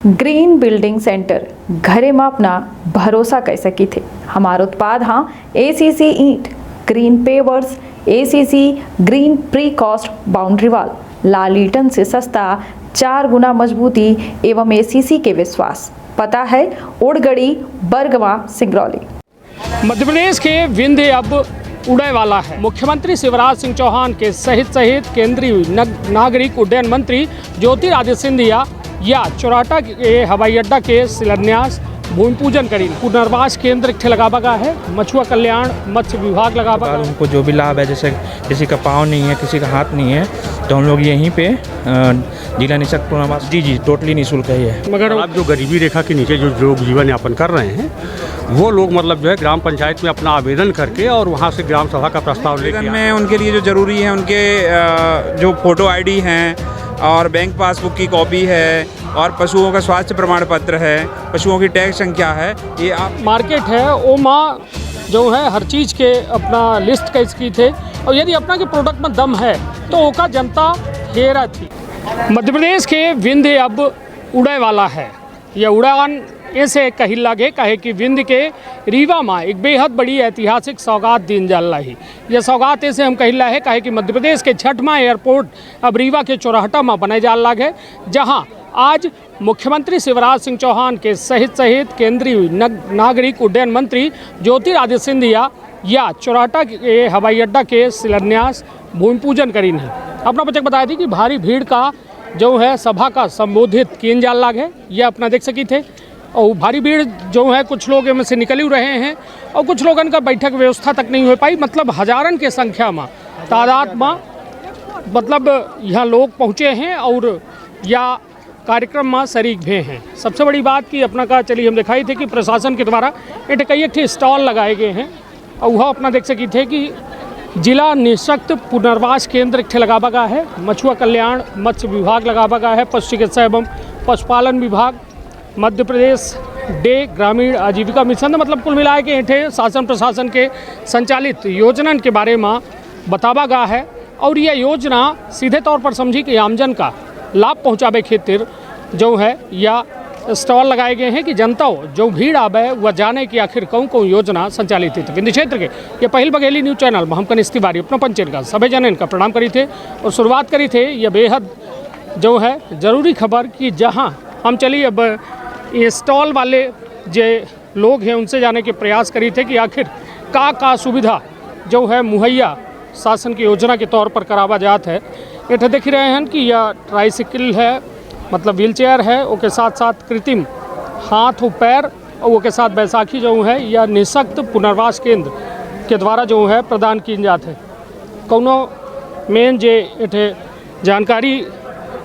Green building centre घरे में अपना भरोसा कर सकी थे। हमारा उत्पाद हाँ ACC ईंट, green pavers, ACC green precast boundary wall, लाल ईटन से सस्ता, 4 गुना मजबूती एवं ACC के विश्वास। पता है ओड़गड़ी, बरगवा, सिंगरौली। मध्य प्रदेश के विंध्य अब उड़ने वाला है। मुख्यमंत्री शिवराज सिंह चौहान के सहित केंद्रीय नागरिक उड्डयन मंत्री ज्योतिरादित्य सिंधिया या चौराटा के हवाई अड्डा के शिलान्यास भूमि पूजन करी। पुनर्वास केंद्र इकट्ठे लगावा गया है, मछुआ कल्याण मत्स्य विभाग लगावा। उनको जो भी लाभ है, जैसे किसी का पाँव नहीं है, किसी का हाथ नहीं है, तो हम लोग यहीं पे जिला निःशक्त पुनर्वास जी टोटली निःशुल्क है ये। मगर आप जो गरीबी रेखा के नीचे जो लोग जीवन यापन कर रहे हैं, वो लोग मतलब जो है ग्राम पंचायत में अपना आवेदन करके और वहाँ से ग्राम सभा का प्रस्ताव लेकर में उनके लिए जो ज़रूरी है, उनके जो फोटो ID हैं और बैंक पासबुक की कॉपी है और पशुओं का स्वास्थ्य प्रमाण पत्र है, पशुओं की टैग संख्या है, ये आप मार्केट है वो माँ जो है हर चीज़ के अपना लिस्ट कैसे की थे। और यदि अपना के प्रोडक्ट में दम है तो ओका जनता हेरा थी। मध्य प्रदेश के विंध्य अब उड़े वाला है। यह उड़ान ऐसे कही लगे कहे कि विंध्य के रीवा में एक बेहद बड़ी ऐतिहासिक सौगात दिन जल रही। यह सौगात ऐसे हम कही है कहे कि मध्य प्रदेश के 6वां एयरपोर्ट अब रीवा के चौराहटा में बने जा लगे, जहां आज मुख्यमंत्री शिवराज सिंह चौहान के सहित केंद्रीय नागरिक उड्डयन मंत्री ज्योतिरादित्य सिंधिया या चौराटा के हवाई अड्डा के शिलान्यास भूमि पूजन करी नहीं। अपना बच्चे बताया थी कि भारी भीड़ का जो है सभा का संबोधित किन जाल लाग है, यह अपना देख सकी थे। और भारी भीड़ जो है कुछ लोग इनमें से निकल ही रहे हैं और कुछ लोगों का बैठक व्यवस्था तक नहीं हो पाई। मतलब हजारन के संख्या में तादाद में मतलब यहाँ लोग पहुँचे हैं और या कार्यक्रम में शरीक भी हैं। सबसे बड़ी बात कि अपना का चलिए हम दिखाई थे कि प्रशासन के द्वारा एक कई स्टॉल लगाए गए हैं और वह अपना देख सकी थे कि जिला निःशक्त पुनर्वास केंद्र इकट्ठे लगावा गया है, मछुआ कल्याण मत्स्य विभाग लगावा गया है, पशु चिकित्सा एवं पशुपालन विभाग, मध्य प्रदेश डे ग्रामीण आजीविका मिशन, मतलब कुल मिला के हेठे शासन प्रशासन के संचालित योजनाओं के बारे में बतावा गया है। और यह योजना सीधे तौर पर समझी कि आमजन का लाभ पहुँचावे खातिर जो है या स्टॉल लगाए गए हैं कि जनता जो भीड़ आवे वह जाने की आखिर कौन योजना संचालित थी। विंध्य क्षेत्र के ये पहल बघेली न्यूज़ चैनल में हम कनिष्ठ तिवारी अपना पंचन का सभी जन इनका प्रणाम करी थे और शुरुआत करी थे यह बेहद जो है ज़रूरी खबर कि जहां हम चलिए अब ये स्टॉल वाले जो लोग हैं उनसे जाने के प्रयास करी थे कि आखिर का सुविधा जो है मुहैया शासन की योजना के तौर पर करावा जात है। ये देख रहे हैं कि यह ट्राईसाइकिल है, मतलब व्हील चेयर है, उसके साथ साथ कृत्रिम हाथ और पैर और वो के साथ बैसाखी जो है यह निःशक्त पुनर्वास केंद्र के द्वारा जो है प्रदान की जात है। कौनो मेन जे इठे जानकारी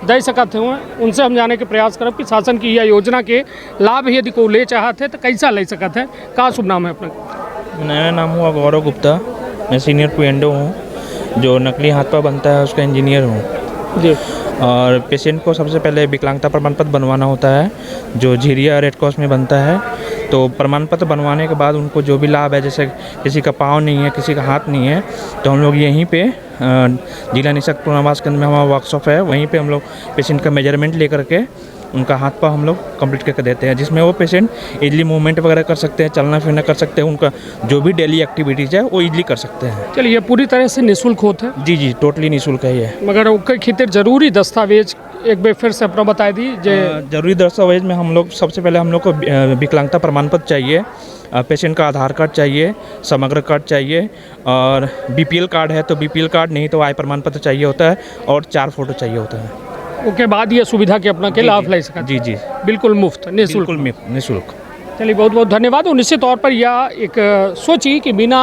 दे सकते हुए उनसे हम जाने के प्रयास करब कि शासन की यह योजना के लाभ यदि को ले चाहते तो कैसा ले सकते हैं। का शुभ नाम है अपना? मेरा नाम हुआ गौरव गुप्ता, मैं सीनियर P&O हूँ, जो नकली हाथ पाँव बनता है उसका इंजीनियर हूँ जी। और पेशेंट को सबसे पहले विकलांगता प्रमाण पत्र बनवाना होता है, जो झिरिया रेड क्रॉस में बनता है। तो प्रमाण पत्र बनवाने के बाद उनको जो भी लाभ है, जैसे किसी का पाँव नहीं है, किसी का हाथ नहीं है, तो हम लोग यहीं पे जिला निःशक्त पुनर्वास केंद्र में हमारा वर्कशॉप है, वहीं पे हम लोग पेशेंट का मेजरमेंट ले करके उनका हाथ पाँव हम लोग कंप्लीट करके देते हैं, जिसमें वो पेशेंट इजीली मूवमेंट वगैरह कर सकते हैं, चलना फिरना कर सकते हैं, उनका जो भी डेली एक्टिविटीज़ है वो इजीली कर सकते हैं। चलिए, पूरी तरह से निःशुल्क होता है? जी टोटली निःशुल्क है ये। मगर उसके खातिर जरूरी दस्तावेज एक बार फिर से अपना बता दी। जरूरी दस्तावेज में हम लोग सबसे पहले हम लोग को विकलांगता प्रमाण पत्र चाहिए, पेशेंट का आधार कार्ड चाहिए, समग्र कार्ड चाहिए, और BPL कार्ड है तो BPL कार्ड, नहीं तो आय प्रमाण पत्र चाहिए होता है, और 4 फोटो चाहिए होता है। उसके बाद ये सुविधा के अपना के लाभ ले सकते? जी बिल्कुल मुफ्त, निःशुल्क। निःशुल्क। चलिए, बहुत बहुत धन्यवाद। और निश्चित तौर पर यह एक सोची कि बिना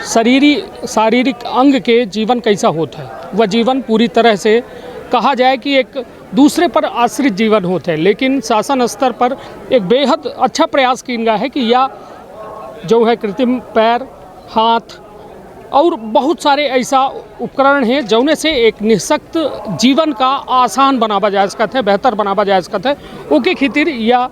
शारीरिक अंग के जीवन कैसा होता है, वह जीवन पूरी तरह से कहा जाए कि एक दूसरे पर आश्रित जीवन होता है। लेकिन शासन स्तर पर एक बेहद अच्छा प्रयास किया गया है कि यह जो है कृत्रिम पैर, हाथ और बहुत सारे ऐसा उपकरण हैं जौने से एक निःशक्त जीवन का आसान बनावा जा सकता है, बेहतर बनावा जा सकता है। ओके खातिर यह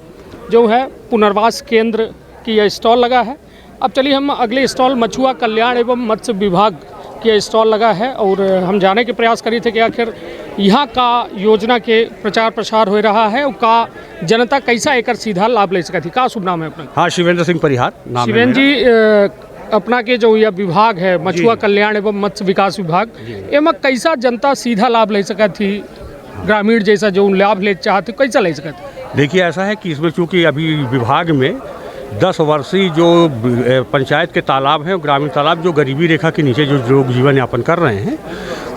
जो है पुनर्वास केंद्र की यह स्टॉल लगा है। अब चलिए हम अगले स्टॉल मछुआ कल्याण एवं मत्स्य विभाग यह स्टॉल लगा है और हम जाने के प्रयास करी थे कि आखिर यहाँ का योजना के प्रचार प्रसार हो रहा है और का जनता कैसा एक सीधा लाभ ले सकती। का शुभ नाम है अपना? हाँ, शिवेंद्र सिंह परिहार नाम है शिवेंद्र मेरा। जी, अपना के जो यह विभाग है मछुआ कल्याण एवं मत्स्य विकास विभाग, एमा कैसा जनता सीधा लाभ ले सकती थी, ग्रामीण जैसा जो लाभ ले चाहते कैसा ले सकते? देखिए, ऐसा है कि इसमें चूंकि अभी विभाग में 10 वर्षीय जो पंचायत के तालाब हैं, ग्रामीण तालाब जो गरीबी रेखा के नीचे जो लोग जीवन यापन कर रहे हैं,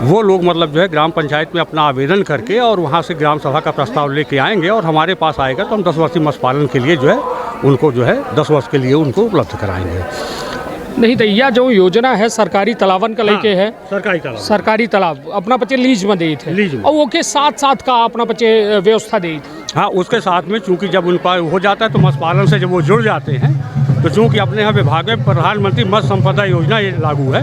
वो लोग मतलब जो है ग्राम पंचायत में अपना आवेदन करके और वहाँ से ग्राम सभा का प्रस्ताव लेके आएंगे और हमारे पास आएगा तो हम 10 वर्षीय मत्स्य पालन के लिए जो है उनको जो है 10 वर्ष के लिए उनको उपलब्ध कराएंगे। नहीं तो यह जो योजना है सरकारी तालाबन का लेके है, सरकारी तालाब अपना बच्चे लीज में दे थे लीज में। और वो के साथ साथ का अपना बच्चे व्यवस्था दे थे। हाँ, उसके साथ में चूंकि जब उनका हो जाता है तो मत्स्य पालन से जब वो जुड़ जाते हैं तो चूंकि अपने यहाँ विभाग में प्रधानमंत्री मत्स्य संपदा योजना ये लागू है,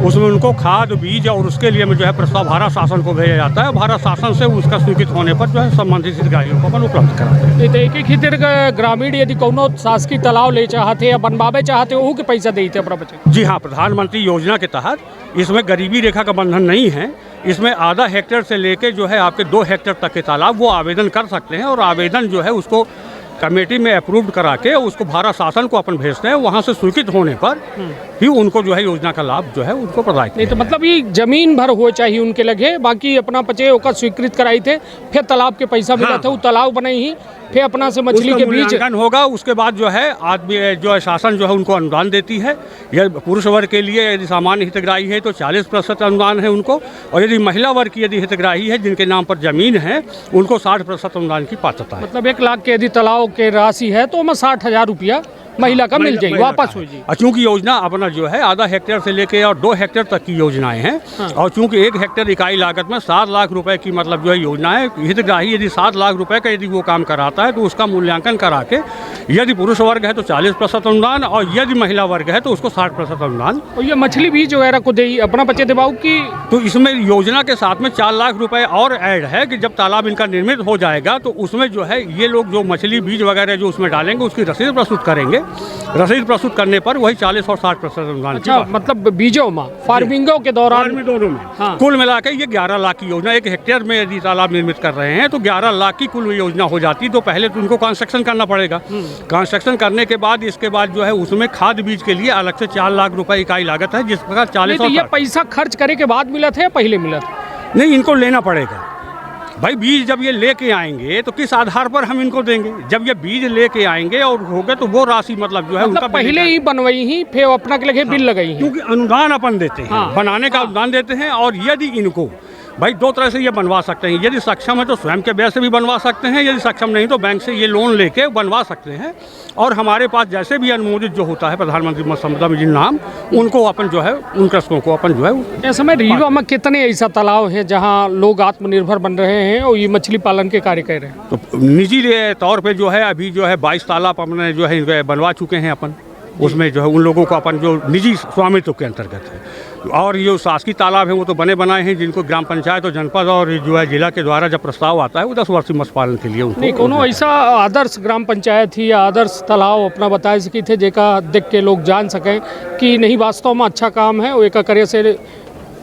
उसमें उनको खाद बीज और उसके लिए में जो है प्रस्ताव भारत शासन को भेजा जाता है। भारत शासन से उसका स्वीकृत होने पर जो है संबंधित हितग्राहियों को अपन उपलब्ध कराते हैं। तो एक एक हितर ग्रामीण यदि कोनो शासकीय तालाब ले चाहते या बनवावे चाहते वो के पैसा देते अपना बच्चे? जी हाँ, प्रधानमंत्री योजना के तहत इसमें गरीबी रेखा का बंधन नहीं है। इसमें आधा हेक्टेयर से लेके जो है आपके 2 हेक्टेयर तक के तालाब वो आवेदन कर सकते हैं और आवेदन जो है उसको कमेटी में अप्रूव्ड करा के उसको भारत शासन को अपन भेजते हैं। वहाँ से स्वीकृत होने पर ही उनको जो है योजना का लाभ जो है उनको प्रदान नहीं तो मतलब ये जमीन भर हो चाहिए उनके लगे, बाकी अपना बच्चे ओका स्वीकृत कराई थे, फिर तालाब के पैसा मिला था, वो तालाब बने ही फिर अपना से मछली के बीच होगा। उसके बाद जो है आदमी जो है शासन जो है उनको अनुदान देती है। यह पुरुष वर्ग के लिए यदि सामान्य हितग्राही है तो 40% अनुदान है उनको, और यदि महिला वर्ग की यदि हितग्राही है जिनके नाम पर जमीन है उनको 60% अनुदान की पात्रता है। मतलब 1 लाख के यदि तालाब के राशि है तो हमें 60,000 रुपया महिला का मिल जाएगी, वापस हो जाएगी। चूंकि योजना अपना जो है आधा हेक्टेयर से लेके और 2 हेक्टेयर तक की योजनाएं हैं। हाँ। और चूंकि 1 हेक्टेयर इकाई लागत में 7 लाख रुपए की मतलब जो है योजना है। हितग्राही यदि 7 लाख रुपए का यदि वो काम कराता है तो उसका मूल्यांकन करा के यदि पुरुष वर्ग है तो 40% अनुदान और यदि महिला वर्ग है तो उसको 60% अनुदान। और ये मछली बीज वगैरह को दे अपना बच्चे दिवाऊ की तो इसमें योजना के साथ में 4 लाख रुपए और ऐड है कि जब तालाब इनका निर्मित हो जाएगा तो उसमें जो है ये लोग जो मछली बीज वगैरह जो उसमें डालेंगे उसकी रसीद प्रस्तुत करेंगे। रसीद प्रस्तुत करने पर वही 40 और 60% अनुदान। अच्छा, मतलब बीजों में फार्मिंगों के दौरान दोनों में हाँ। कुल मिला के ये 11 लाख की योजना। 1 हेक्टेयर में यदि तालाब निर्मित कर रहे हैं तो 11 लाख की कुल योजना हो जाती। तो पहले तो उनको कंस्ट्रक्शन करना पड़ेगा। कंस्ट्रक्शन करने के बाद इसके बाद जो है उसमें खाद बीज के लिए अलग से 4 लाख रुपए इकाई लागत है, जिस प्रकार 40 तो ये पैसा खर्च करे के बाद मिला था या पहले मिला था? नहीं, इनको लेना पड़ेगा भाई। बीज जब ये लेके आएंगे तो किस आधार पर हम इनको देंगे? जब ये बीज लेके आएंगे और होगा तो वो राशि मतलब जो है मतलब उनका पहले ही बनवाई ही फिर अपना के लगे बिल लगाई ही, क्योंकि अनुदान अपन देते हैं। हाँ। बनाने का अनुदान देते हैं। और यदि इनको भाई 2 तरह से ये बनवा सकते हैं। यदि सक्षम है तो स्वयं के व्यय से भी बनवा सकते हैं, यदि सक्षम नहीं तो बैंक से ये लोन लेके बनवा सकते हैं। और हमारे पास जैसे भी अनुमोदित जो होता है प्रधानमंत्री मत्स्य संपदा में जिन नाम उनको अपन जो है उन कृषकों को अपन जो है। इस समय रीवा में कितने ऐसा तालाब है जहाँ लोग आत्मनिर्भर बन रहे हैं और ये मछली पालन के कार्य कर रहे हैं? तो निजी तौर पे जो है अभी जो है 22 तालाब अपने जो है बनवा चुके हैं अपन। उसमें जो है उन लोगों को अपन जो निजी स्वामित्व के अंतर्गत है। और ये शासकीय तालाब है वो तो बने बनाए हैं जिनको ग्राम पंचायत और जनपद और जो है जिला के द्वारा जब प्रस्ताव आता है वो 10 वर्षीय मत्स्य पालन के लिए नहीं कोनो ऐसा आदर्श ग्राम पंचायत ही या आदर्श तालाब अपना बताए सकी थे जेका देख के लोग जान सकें कि नहीं वास्तव में अच्छा काम है, वो एक करे से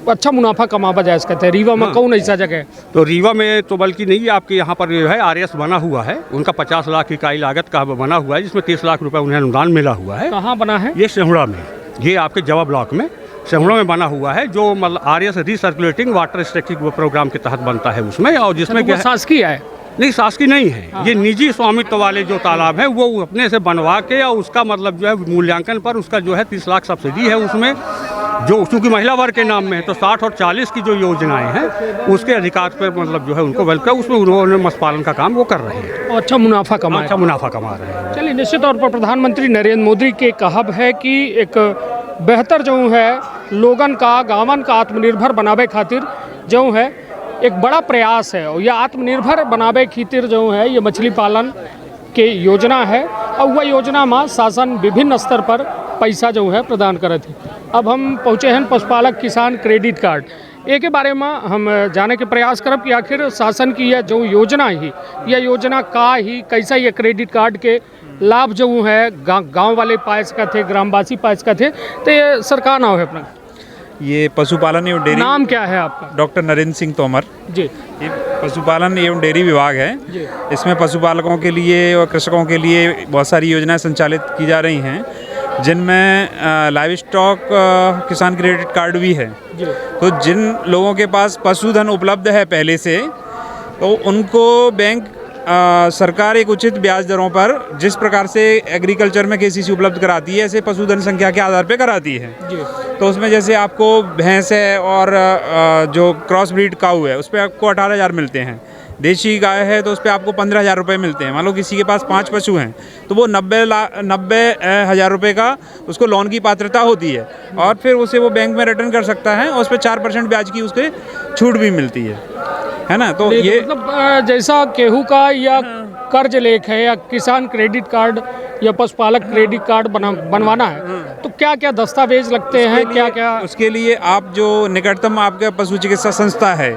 अच्छा मुनाफा कमावा जा सकते हैं। रीवा में कौन ऐसा जगह है? तो रीवा में तो बल्कि नहीं, आपके यहाँ पर जो है RS बना हुआ है, उनका 50 लाख इकाई लागत का बना हुआ है जिसमें 30 लाख रुपए उन्हें अनुदान मिला हुआ है। कहाँ बना है? ये सेहुड़ा में, ये आपके जवा ब्लॉक में सेहुड़ा में बना हुआ है, जो मतलब RS recirculating water stacking program के तहत बनता है उसमें। और जिसमें क्या शासकीय है? नहीं, शासकीय नहीं है। ये निजी स्वामित्व वाले जो तालाब है वो अपने से बनवा के और उसका मतलब जो है मूल्यांकन पर उसका जो है 30 लाख सब्सिडी है उसमें, जो चूँकि महिला वर्ग के नाम में है। तो 60 और 40 की जो योजनाएं हैं उसके अधिकार पर मतलब जो है उनको वेलकम, उसमें उन्होंने मत्स्य पालन का काम वो कर रहे हैं। अच्छा मुनाफा कमा रहे हैं। चलिए, निश्चित तौर पर प्रधानमंत्री नरेंद्र मोदी के कहब है कि एक बेहतर जो है लोगन का गांवन का आत्मनिर्भर बनावे खातिर जो है एक बड़ा प्रयास है। और यह आत्मनिर्भर बनावे खातिर जो है ये मछली पालन के योजना है और वह योजना में शासन विभिन्न स्तर पर पैसा जो है प्रदान करत है। अब हम पहुँचे हैं पशुपालक किसान क्रेडिट कार्ड एक के बारे में हम जाने के प्रयास करब कि आखिर शासन की यह जो योजना ही यह योजना का ही कैसा ये क्रेडिट कार्ड के लाभ जो है गांव वाले पास का थे, ग्रामवासी पास का थे, तो ये सरकार ना हो अपना। ये पशुपालन एवं डेयरी। नाम क्या है आपका? डॉक्टर नरेंद्र सिंह तोमर। जी ये पशुपालन एवं डेयरी विभाग है। जी। इसमें पशुपालकों के लिए और कृषकों के लिए बहुत सारी योजनाएं संचालित की जा रही हैं, जिनमें लाइव स्टॉक किसान क्रेडिट कार्ड भी है। जी। तो जिन लोगों के पास पशुधन उपलब्ध है पहले से, तो उनको बैंक सरकार एक उचित ब्याज दरों पर जिस प्रकार से एग्रीकल्चर में केसीसी उपलब्ध कराती है, ऐसे पशुधन संख्या के आधार पे कराती है। जी। तो उसमें जैसे आपको भैंस है और जो क्रॉस ब्रीड काऊ है, उस पर आपको 18,000 मिलते हैं। देशी गाय है तो उस पर आपको 15,000 रुपये मिलते हैं। मान लो किसी के पास 5 पशु हैं तो वो 90,000 रुपये का उसको लोन की पात्रता होती है, और फिर उसे वो बैंक में रिटर्न कर सकता है, और उस पर 4% ब्याज की उसके छूट भी मिलती है ना। तो ये मतलब जैसा गेहूं का या कर्ज लेख है या किसान क्रेडिट कार्ड या पशुपालक क्रेडिट कार्ड बनवाना है तो क्या क्या दस्तावेज लगते हैं, क्या क्या? उसके लिए आप जो निकटतम आपके पशु चिकित्सा संस्था है,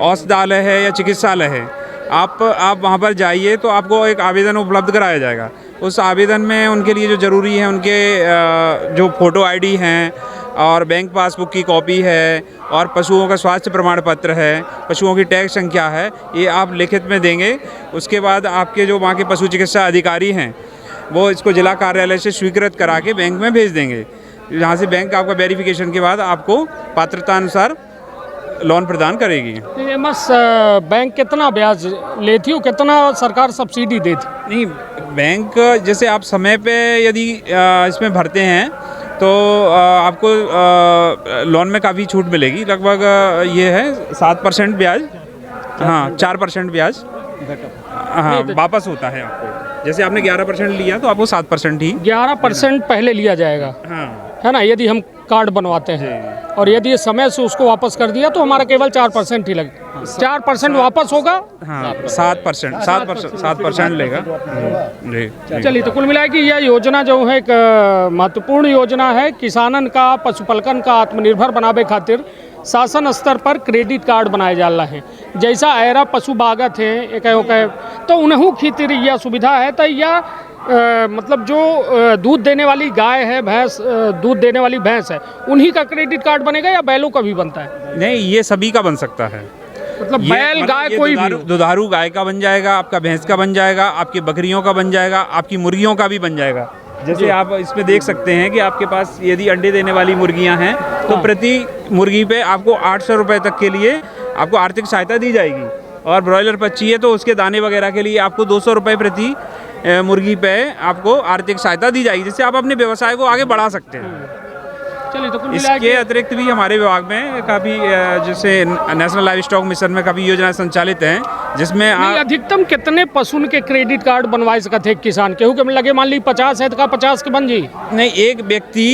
औषधालय है या चिकित्सालय है, आप वहाँ पर जाइए तो आपको एक आवेदन उपलब्ध कराया जाएगा। उस आवेदन में उनके लिए जो ज़रूरी है, उनके जो फ़ोटो आईडी हैं और बैंक पासबुक की कॉपी है और पशुओं का स्वास्थ्य प्रमाण पत्र है, पशुओं की टैग संख्या है, ये आप लिखित में देंगे। उसके बाद आपके जो वहाँ के पशु चिकित्सा अधिकारी हैं वो इसको जिला कार्यालय से स्वीकृत करा के बैंक में भेज देंगे, जहाँ से बैंक आपका वेरिफिकेशन के बाद आपको पात्रता अनुसार लोन प्रदान करेगी। बस बैंक कितना ब्याज लेती हो, कितना सरकार सब्सिडी देती? नहीं, बैंक जैसे आप समय पे यदि इसमें भरते हैं तो आपको लोन में काफ़ी छूट मिलेगी। लगभग ये है 7% ब्याज, हाँ 4% ब्याज हाँ वापस होता है आपको। जैसे आपने 11% लिया तो आपको 7% ही 11% पहले लिया जाएगा, हाँ है ना, यदि हम कार्ड बनवाते हैं, और यदि समय से उसको वापस कर दिया तो हमारा केवल 4% ही लगे। 4% वापस होगा, हाँ 7% लेगा जी। चलिए, तो कुल मिला के यह योजना जो है एक महत्वपूर्ण योजना है। किसानन का, पशुपालकन का आत्मनिर्भर बनावे खातिर शासन स्तर पर क्रेडिट कार्ड बनाए जा रहे हैं। जैसा ऐरा पशु बागत है एक तो उन्हों खातिर यह सुविधा है। तो यह मतलब जो दूध देने वाली गाय है, भैंस दूध देने वाली भैंस है, उन्हीं का क्रेडिट कार्ड बनेगा या बैलों का भी बनता है? नहीं, ये सभी का बन सकता है। मतलब बैल गाय कोई भी, दुधारू गाय का बन जाएगा, आपका भैंस का बन जाएगा, आपकी बकरियों का बन जाएगा, आपकी मुर्गियों का भी बन जाएगा। जैसे आप इसमें देख सकते हैं कि आपके पास यदि अंडे देने वाली मुर्गियां हैं तो प्रति मुर्गी पे आपको 800 रुपये तक के लिए आपको आर्थिक सहायता दी जाएगी, और ब्रॉयलर पक्षी है तो उसके दाने वगैरह के लिए आपको 200 रुपये प्रति मुर्गी पे आपको आर्थिक सहायता दी जाएगी, जिससे आप अपने व्यवसाय को आगे बढ़ा सकते हैं। चलिए, तो कुल मिला इसके अतिरिक्त भी हमारे विभाग में काफ़ी जैसे नेशनल लाइव स्टॉक मिशन में काफ़ी योजनाएं संचालित हैं, जिसमें आप अधिकतम कितने पशु के क्रेडिट कार्ड बनवा सकते हैं किसान? केहू के लगे मान ली 50 है तो 50 के बन जी? नहीं, एक व्यक्ति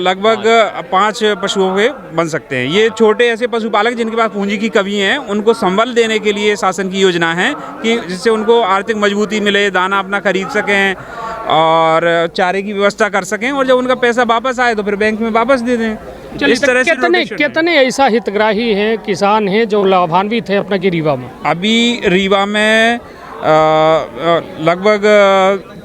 लगभग 5 पशुओं के बन सकते हैं। ये छोटे ऐसे पशुपालक जिनके पास पूंजी की कमी है, उनको संबल देने के लिए शासन की योजना है कि जिससे उनको आर्थिक मजबूती मिले, दाना अपना खरीद सकें और चारे की व्यवस्था कर सकें, और जब उनका पैसा वापस आए तो फिर बैंक में वापस दे दें। इस तरह से कितने ऐसा हितग्राही हैं, किसान हैं जो लाभान्वित है अपना की रीवा में? अभी रीवा में लगभग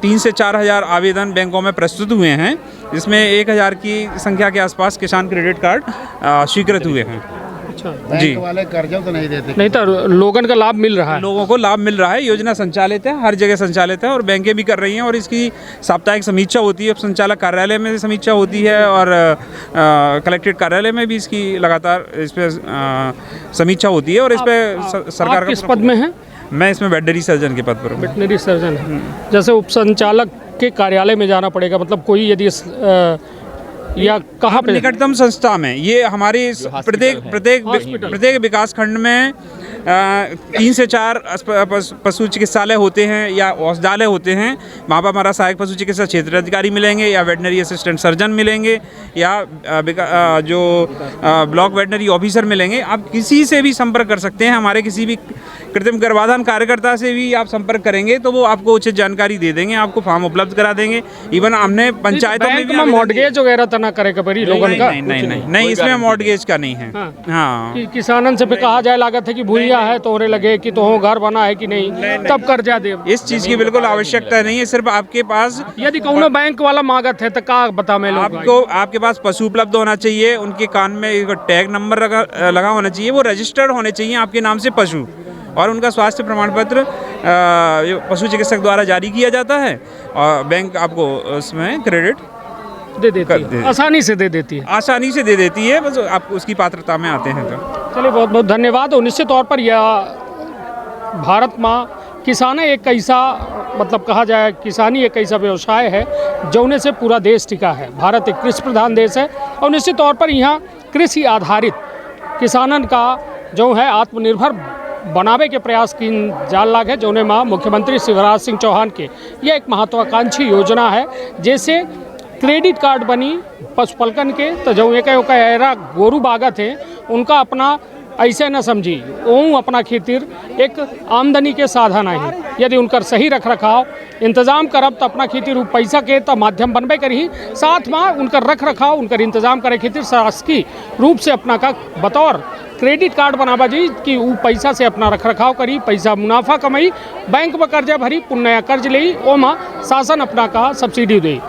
3 से 4 हज़ार आवेदन बैंकों में प्रस्तुत हुए हैं, जिसमें 1,000 की संख्या के आसपास किसान क्रेडिट कार्ड स्वीकृत हुए हैं। अच्छा जी, वाले कर्जा तो नहीं देते? नहीं, तो लोगों का लाभ मिल रहा है, लोगों को लाभ मिल रहा है। योजना संचालित है, हर जगह संचालित है, और बैंकें भी कर रही हैं, और इसकी साप्ताहिक समीक्षा होती है। संचालक कार्यालय में समीक्षा होती है, और कलेक्ट्रेट कार्यालय में भी इसकी लगातार इस पर समीक्षा होती है, और इस पर सरकार किस पद में है? मैं इसमें वेटनरी सर्जन के पद पर हूँ। वेटनरी सर्जन है। जैसे उप संचालक के कार्यालय में जाना पड़ेगा, मतलब कोई यदि या कहाँ पे? निकटतम संस्था में। ये हमारी प्रत्येक विकास खंड में 3 से 4 पशु चिकित्सालय होते हैं या औषधालय होते हैं। वहाँ पर हमारा सहायक पशु चिकित्सा क्षेत्र अधिकारी मिलेंगे, या वेटनरी असिस्टेंट सर्जन मिलेंगे, या जो ब्लॉक वेटनरी ऑफिसर मिलेंगे। आप किसी से भी संपर्क कर सकते हैं। हमारे किसी भी कृत्रिम गर्भाधान कार्यकर्ता से भी आप संपर्क करेंगे तो वो आपको उचित जानकारी दे देंगे, आपको फॉर्म उपलब्ध करा देंगे। इवन हमने पंचायतों में बैंक भी में मॉर्गेज वगैरह तो ना करे कबरी लोगन का? नहीं, इसमें मॉर्गेज का नहीं है। हाँ, कि किसानन से भी कहा जाए लागत है कि भूया है तोरे लगे कि तो घर बना है कि नहीं, तब कर्जा दे। इस चीज़ की बिल्कुल आवश्यकता नहीं है। सिर्फ आपके पास, यदि कोनो बैंक वाला मांगत है तो का बता मैं लोग आपको आपके पास पशु उपलब्ध होना चाहिए, उनके कान में एक टैग नंबर लगा होना चाहिए, वो रजिस्टर्ड होने चाहिए आपके नाम से पशु, और उनका स्वास्थ्य प्रमाण पत्र पशु चिकित्सक द्वारा जारी किया जाता है और बैंक आपको उसमें क्रेडिट दे देती है, आसानी से दे देती है। आसानी से दे देती है, बस आप उसकी पात्रता में आते हैं तो। चलिए, बहुत बहुत धन्यवाद। और निश्चित तौर पर यह भारत माँ किसान एक ऐसा, मतलब कहा जाए किसानी एक ऐसा व्यवसाय है जौने से पूरा देश टिका है। भारत एक कृषि प्रधान देश है और निश्चित तौर पर यहाँ कृषि आधारित किसानन का जो है आत्मनिर्भर बनावे के प्रयास की जान लाग है, जौने माँ मुख्यमंत्री शिवराज सिंह चौहान के यह एक महत्वाकांक्षी योजना है। जैसे क्रेडिट कार्ड बनी पशुपालकन के, तो जो एक ऐरा गोरू बागत है उनका अपना ऐसे न समझी वो अपना खेतिर एक आमदनी के साधन है। यदि उनकर सही रख रखाव इंतजाम करब तो अपना खेतिर पैसा के तो माध्यम बनबे करी, साथ में उनकर रख रखाव उनकर इंतजाम करे खेतिर शासकीय रूप से अपना का बतौर क्रेडिट कार्ड बनाबा जी कि वो पैसा से अपना रख रखाव करी, पैसा मुनाफा कमाई, बैंक में कर्जा भरी, पुनः कर्ज ली, ओमा शासन अपना का सब्सिडी दे।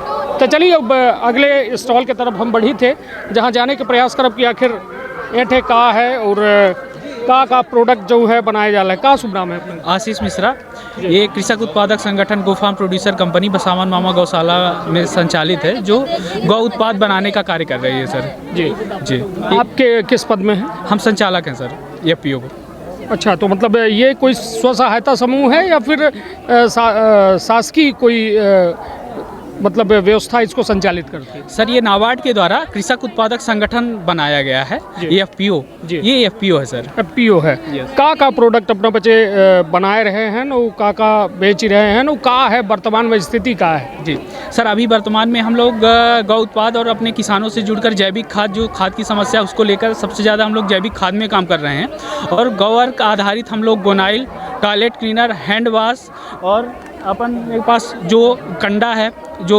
तो चलिए अब अगले स्टॉल के तरफ हम बढ़ी थे, जहाँ जाने के प्रयास करब कि आखिर एठे का है और का प्रोडक्ट जो है बनाया जा रहा है। का शुभ नाम है अपना? आशीष मिश्रा। ये कृषक उत्पादक संगठन गो फार्म प्रोड्यूसर कंपनी बसावन मामा गौशाला में संचालित है, जो गौ उत्पाद बनाने का कार्य कर रही है सर। जी जी। आपके किस पद में हैं? हम संचालक हैं सर, एफपीओ को। अच्छा, तो मतलब ये कोई स्व सहायता समूह है या फिर शासकीय कोई मतलब व्यवस्था इसको संचालित करती है? सर, ये नाबार्ड के द्वारा कृषक उत्पादक संगठन बनाया गया है, ये एफपीओ। ये एफपीओ है सर। एफपीओ है। का प्रोडक्ट अपना बच्चे बनाए रहे हैं न, का बेच रहे हैं न, का है वर्तमान में स्थिति का है? जी सर, अभी वर्तमान में हम लोग गौ उत्पाद और अपने किसानों से जुड़कर जैविक खाद, जो खाद की समस्या उसको लेकर सबसे ज़्यादा हम लोग जैविक खाद में काम कर रहे हैं। और गौवर्क आधारित हम लोग Gonyle, toilet cleaner, hand wash और अपन मेरे पास जो कंडा है जो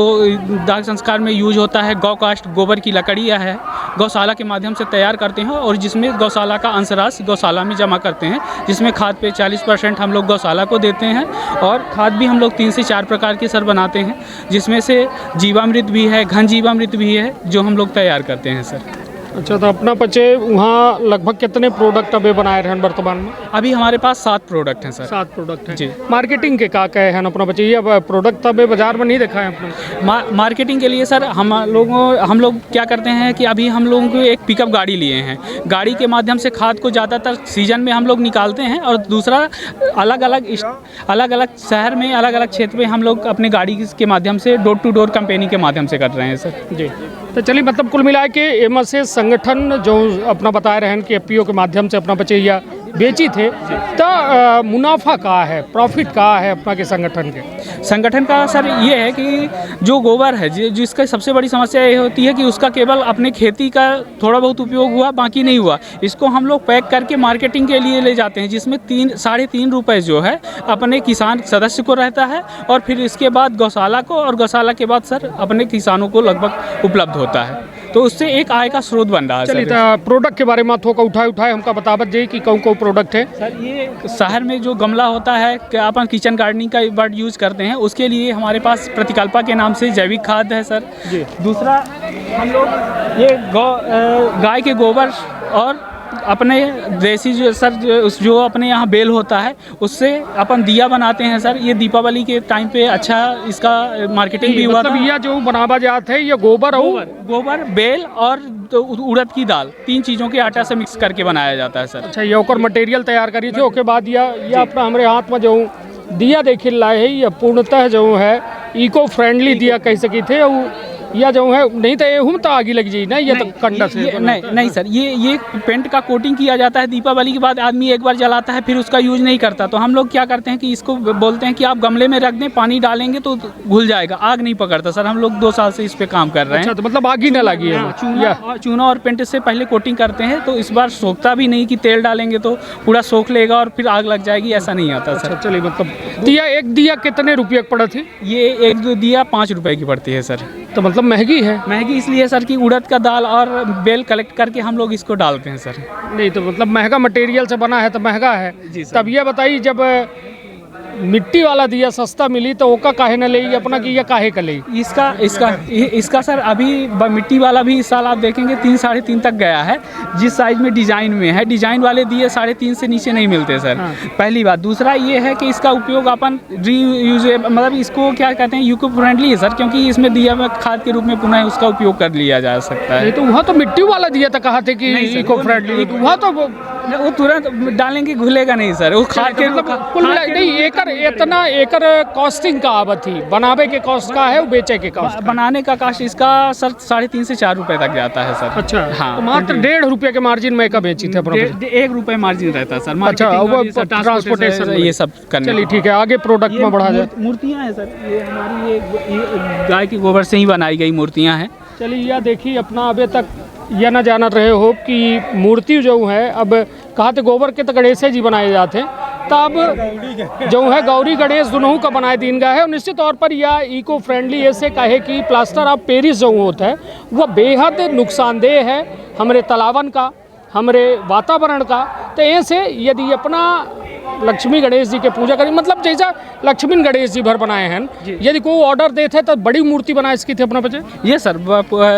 दाह संस्कार में यूज होता है, गौ कास्ट गोबर की लकड़ियाँ है, गौशाला के माध्यम से तैयार करते हैं और जिसमें गौशाला का अंशराशि गौशाला में जमा करते हैं, जिसमें खाद पे 40% हम लोग गौशाला को देते हैं। और खाद भी हम लोग 3 से 4 प्रकार के सर बनाते हैं, जिसमें से जीवामृत भी है, घन जीवामृत भी है, जो हम लोग तैयार करते हैं सर। अच्छा, तो अपना बच्चे वहाँ लगभग कितने प्रोडक्ट अभी बनाए रहे हैं वर्तमान में? अभी हमारे पास 7 प्रोडक्ट हैं सर। 7 प्रोडक्ट हैं जी। मार्केटिंग के का है अपना बच्चे? ये प्रोडक्ट अभी बाजार में नहीं देखा है अपना? मार्केटिंग के लिए सर हम लोग क्या करते हैं कि अभी हम लोगों को एक पिकअप गाड़ी लिए हैं। गाड़ी के माध्यम से खाद को ज़्यादातर सीजन में हम लोग निकालते हैं और दूसरा अलग अलग शहर में, अलग अलग क्षेत्र में हम लोग अपने गाड़ी के माध्यम से डोर टू डोर कंपेनी के माध्यम से कर रहे हैं सर। जी। तो चलिए, मतलब कुल मिला के एमएसए संगठन जो अपना बता रहे हैं कि एफपीओ के माध्यम से अपना बच्चे या बेची थे, तो मुनाफा का है, प्रॉफिट का है अपना के संगठन का सर ये है कि जो गोबर है जिसका सबसे बड़ी समस्या ये होती है कि उसका केवल अपने खेती का थोड़ा बहुत उपयोग हुआ, बाकी नहीं हुआ। इसको हम लोग पैक करके मार्केटिंग के लिए ले जाते हैं, जिसमें 3.5 रुपये जो है अपने किसान सदस्य को रहता है और फिर इसके बाद गौशाला को, और गौशाला के बाद सर अपने किसानों को लगभग उपलब्ध होता है। तो उससे एक आय का स्रोत बन रहा है। चलिए, तो प्रोडक्ट के बारे में थोड़ा उठाए हमका बतावत जाए कि कौन प्रोडक्ट है सर। ये शहर में जो गमला होता है कि अपन किचन गार्डनिंग का वर्ड यूज़ करते हैं, उसके लिए हमारे पास प्रतिकल्पा के नाम से जैविक खाद है सर जी। दूसरा हम लोग ये गाय के गोबर और अपने देसी जो अपने यहाँ बेल होता है उससे अपन दिया बनाते हैं सर। ये दीपावली के टाइम पे अच्छा इसका मार्केटिंग भी हुआ। मतलब यह जो बनावा जाता है ये गोबर बेल और तो उड़द की दाल, 3 चीज़ों के आटा से मिक्स करके बनाया जाता है सर। अच्छा, ये ओकर मटेरियल तैयार करी थे, उसके बाद यह अपना हमारे हाथ में जो दिया देखे लाए है, ये पूर्णतः जो है इको फ्रेंडली दिया कह सकी थे। या जो है नहीं तो ये हम तो आगे लग जाए ना, ये तो कंडा से नहीं सर, ये पेंट का कोटिंग किया जाता है। दीपावली के बाद आदमी एक बार जलाता है, फिर उसका यूज नहीं करता। तो हम लोग क्या करते हैं कि इसको बोलते हैं कि आप गमले में रख दें, पानी डालेंगे तो घुल जाएगा, आग नहीं पकड़ता सर। हम लोग 2 साल से इस पे काम कर रहे हैं। अच्छा, तो मतलब आग ही ना लगी है। चूना और पेंट से पहले कोटिंग करते हैं, तो इस बार सोखता भी नहीं कि तेल डालेंगे तो पूरा सोख लेगा और फिर आग लग जाएगी, ऐसा नहीं आता सर। चलिए, मतलब दिया, एक दिया कितने रुपये पड़ा थी? ये एक दो दिया 5 रुपए की पड़ती है सर। तो मतलब महंगी है। महंगी इसलिए सर कि उड़द का दाल और बेल कलेक्ट करके हम लोग इसको डालते हैं सर। नहीं तो मतलब महंगा मटेरियल से बना है तो महंगा है। जी सर। तब ये बताइए, जब मिट्टी वाला दिया सस्ता मिली तो ओका काहे न ले अपना की, या काहे का ले? इसका सर अभी मिट्टी वाला भी इस साल आप देखेंगे 3 साढ़े 3 तक गया है, जिस साइज में डिजाइन में है। डिजाइन वाले दिए 3.5 से नीचे नहीं मिलते सर। हाँ। पहली बात। दूसरा ये है कि इसका उपयोग अपन रीयूज, मतलब इसको क्या कहते हैं, इको फ्रेंडली है सर, क्योंकि इसमें दिया में खाद के रूप में पुनः उसका उपयोग कर लिया जा सकता है। नहीं तो वहाँ तो मिट्टी वाला दिया था, कहा थे कि इको फ्रेंडली, वहाँ तो वो तुरंत डालेंगे घुलेगा नहीं सर, वो खाद के नहीं। इतना एकड़ कॉस्टिंग का आवत थी, बनावे के कॉस्ट का है, वो बेचे के कॉस्ट। बनाने का कास्ट इसका सर 3.5 से 4 रुपए तक जाता है सर। अच्छा, हाँ। तो मात्र 1.5 रुपये के मार्जिन में का बेची थे अपना। 1 रुपए मार्जिन रहता है सर। अच्छा, वो ट्रांसपोर्टेशन ये सब करने। चलिए ठीक है, आगे प्रोडक्ट में बढ़ा जाए। मूर्तियाँ हैं सर, ये हमारी ये गाय के गोबर से ही बनाई गई मूर्तियाँ हैं। चलिए, यह देखिए अपना अभी तक यह ना जाना रहे हो कि मूर्ति जो है, अब कहा थे गोबर के तो गणेश जी बनाए जाते हैं, तब जो है गौरी गणेश दोनों का बनाए दिन गया है। और निश्चित तौर पर यह इको फ्रेंडली ऐसे कहे कि प्लास्टर ऑफ पेरिस जो होता है वह बेहद नुकसानदेह है हमारे तालाबन का, हमारे वातावरण का। तो ऐसे यदि अपना लक्ष्मी गणेश जी के पूजा करें, मतलब जैसा लक्ष्मी गणेश जी भर बनाए हैं, यदि कोई ऑर्डर देते तो बड़ी मूर्ति बना इसकी थे अपना बचे। ये सर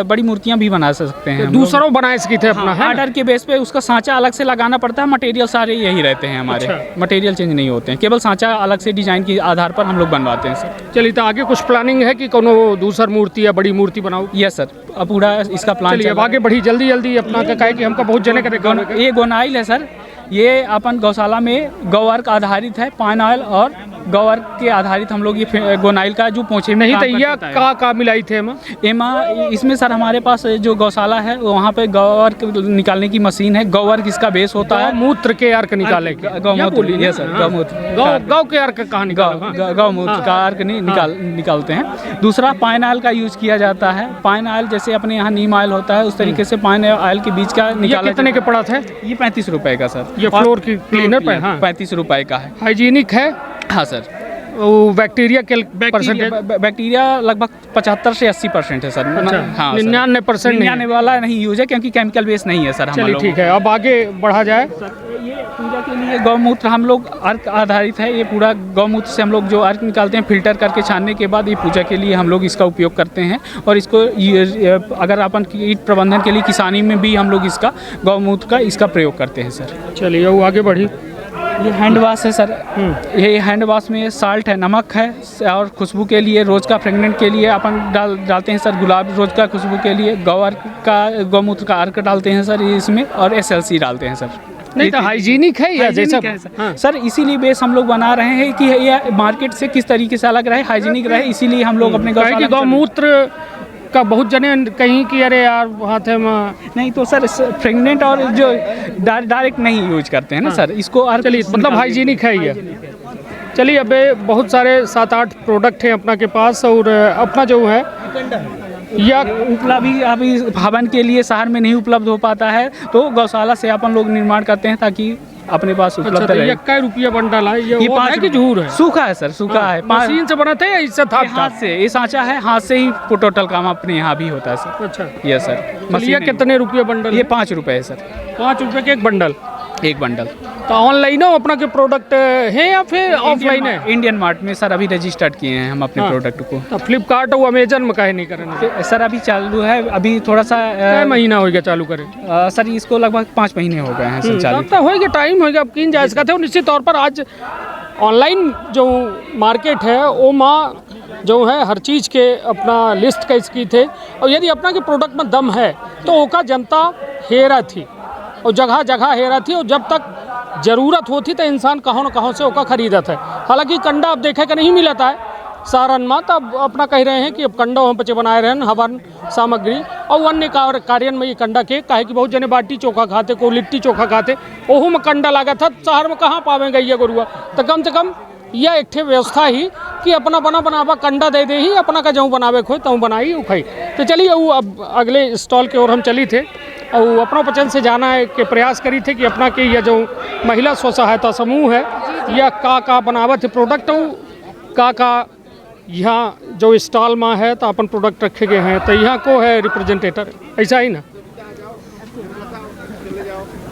बड़ी मूर्तियाँ भी बना सकते हैं, दूसरों बना इसकी थे अपना। हाँ, ऑर्डर के बेस पे उसका सांचा अलग से लगाना पड़ता है। मटेरियल सारे यही रहते हैं हमारे। अच्छा। मटेरियल चेंज नहीं होते हैं, केवल सांचा अलग से डिजाइन के आधार पर हम लोग बनवाते हैं सर। चलिए, तो आगे कुछ प्लानिंग है कि कोनो दूसर मूर्ति या बड़ी मूर्ति बनाओ? यस सर, अब पूरा इसका प्लान। चलिए, अब आगे बढ़ी जल्दी अपना का कहे कि हमका बहुत जने का। ये गोनाइल है सर, ये अपन गौशाला में गौवर्क आधारित है। पाइन ऑयल और गौवर्क के आधारित हम लोग ये गोनाइल का जो पोंछे नहीं तो यह का मिलाई थे एमा इसमें सर हमारे पास जो गौशाला है वहाँ पे गौवर्क निकालने की मशीन है। गौवर्क इसका बेस होता है। मूत्र के अर्क निकाले, गौमूत्र, ये सर गौमूत्र, गौ के अर्क कहाँ गौमूत्र का अर्क निकालते हैं। दूसरा पाइन ऑयल का यूज किया जाता है। पाइन ऑयल जैसे अपने यहाँ नीम ऑयल होता है, उस तरीके से पाइन ऑयल के बीच का निकाला। कितने के पड़ा था? ये 35 रुपए का सर। ये फ्लोर की क्लीनर पे 35 रुपए का है। हाइजीनिक है? हाँ सर। बैक्टीरिया के परसेंटेज? बैक्टीरिया लगभग 75 से 80% है सर। अच्छा, हाँ, 99% 99 वाला नहीं यूज है, क्योंकि केमिकल बेस नहीं है सर। चलिए ठीक है, अब आगे बढ़ा जाए। ये पूजा के लिए गौमूत्र हम लोग अर्क आधारित है। ये पूरा गौमूत्र से हम लोग जो अर्क निकालते हैं, फिल्टर करके छानने के बाद ये पूजा के लिए हम लोग इसका उपयोग करते हैं। और इसको अगर अपन कीट प्रबंधन के लिए किसानी में भी हम लोग इसका गौमूत्र का इसका प्रयोग करते हैं सर। चलिए, वो आगे बढ़ी। ये हैंड वाश है सर। ये हैंड वाश में साल्ट है, नमक है, और खुशबू के लिए रोज़ का फ्रेगनेंट के लिए अपन डालते हैं सर। गुलाब रोज़ का खुशबू के लिए गौमूत्र का अर्क डालते हैं सर इसमें, और SLC डालते हैं सर। नहीं तो हाइजीनिक है या जैसा सर इसीलिए बेस हम लोग बना रहे हैं कि ये मार्केट से किस तरीके से अलग रहे, हाइजीनिक रहे। इसीलिए हम लोग अपने गौमूत्र का बहुत जने कहीं कि अरे यार हाथ में नहीं, तो सर प्रेग्नेंट और जो डायरेक्ट नहीं यूज करते हैं ना सर इसको। चलिए, मतलब हाइजीनिक है ये। चलिए, अब बहुत सारे 7-8 प्रोडक्ट हैं अपना के पास, और अपना जो है या उपलब्ध अभी हवन के लिए शहर में नहीं उपलब्ध हो पाता है, तो गौशाला से अपन लोग निर्माण करते हैं ताकि अपने पास उपलब्ध रहे। ये क्या रुपया बंडल है? ये 5 की झूर है? सूखा है सर, सूखा है। मशीन से बनाते हैं या इससे था? हाथ से। ये सांचा है, हाथ से ही टोटल काम अपने यहाँ भी होता है सर। अच्छा, ये सर। ये कितने रुपये बंडल? ये 5 रुपये है सर। 5 रुपये के एक बंडल? एक बंडल। तो ऑनलाइन हो अपना के प्रोडक्ट है या फिर ऑफलाइन है? इंडियन मार्ट में सर अभी रजिस्टर्ड किए हैं हम अपने प्रोडक्ट को। तो फ्लिपकार्ट और अमेजन में काहे नहीं करें सर? अभी चालू है, अभी थोड़ा सा महीना हो गया चालू करें सर। इसको लगभग 5 महीने हो गए हैं सर चालू। तो होगा, टाइम होगा, अब किन जाए इसका थे। निश्चित तौर पर आज ऑनलाइन जो मार्केट है वो माँ जो है हर चीज़ के अपना लिस्ट का इसकी थे। और यदि अपना के प्रोडक्ट में दम है तो ओका जनता हेरा थी, और जगह जगह हेरा थी, और जब तक ज़रूरत होती तो इंसान कहाँ न कहाँ से ओका खरीदत है। हालांकि कंडा अब देखे का नहीं मिलता है, शहरन में, तब अपना कह रहे हैं कि अब कंडा हम बच्चे बनाए रहे हवन सामग्री और अन्य कार्यन में ये कंडा के काहे कि बहुत जने बाटी चोखा खाते, को लिट्टी चोखा खाते, ओहू में कंडा लागत था। शहर में कहाँ पावेंगे ये गुरुआ, तो कम से कम यह एक व्यवस्था ही कि अपना बनावा कंडा दे दे ही, अपना का जऊँ बनावे खोई तऊँ बनाई खाई। तो चलिए वो अब अगले स्टॉल की ओर हम चली थे और अपना पचन से जाना है के प्रयास करी थे कि अपना के यह जो महिला स्व सहायता समूह है यह का बनावत है प्रोडक्ट का यहाँ जो स्टॉल में है तो अपन प्रोडक्ट रखे गए हैं, तो यहाँ को है रिप्रेजेंटेटर, ऐसा ही ना